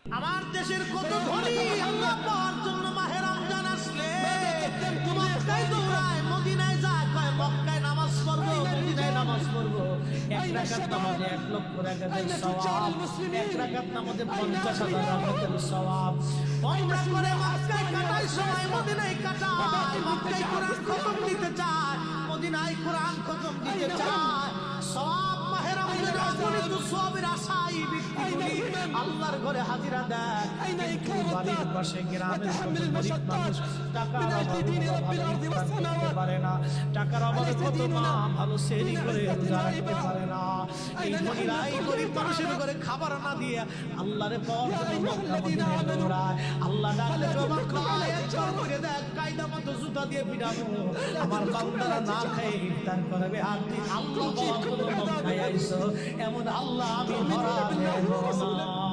আমার দেশের কত ধনী আল্লাহ পাওয়ার জন্য মাহে রমজান আসলে মক্কায় দৌড়ায়, মদিনায় যায়, কয় মক্কায় নামাজ পড়বো, মদিনায় নামাজ পড়বো। এক রাকাত নামাজে 1,00,000 রাকাতের সওয়াব, এক রাকাত নামাজে 50,000 রাকাতের সওয়াব। ওমরা করে মক্কায় কাটায় সময় মদিনায় কাটায়, মক্কায় কোরআন খতম দিতে চায়, মদিনায় কোরআন খতম দিতে চায়। সওয়াব মাহে রমজানের অগণিত সওয়াবের আশায় ব্যক্তিগুলি আল্লাহর ঘরে হাজিরা দেয়। কিন্তু বাড়ির পাশে গ্রামের কত গরিব মানুষ টাকার অভাবে পারে না, টাকার অভাবে কত মা ভালো সেহরি করে রোজা রাখতে পারে না। এই ধনীরা এই গরিব মানুষের ঘরে খাবার না দিয়ে আল্লাহরে পাওয়ার জন্য মক্কা মদিনায় দৌড়ায়। আল্লাহ ডাকলে জবাব দেয়, একবার করে দেখ কায়দা মতো জুতা দিয়ে পিটাবো, আমার বান্দারা না খেয়ে ইফতার করবে। আর তুই আল্লাহ পাওয়ার জন্য মক্কায় আইছো, এমন আল্লাহ আমি ধরা দেব না।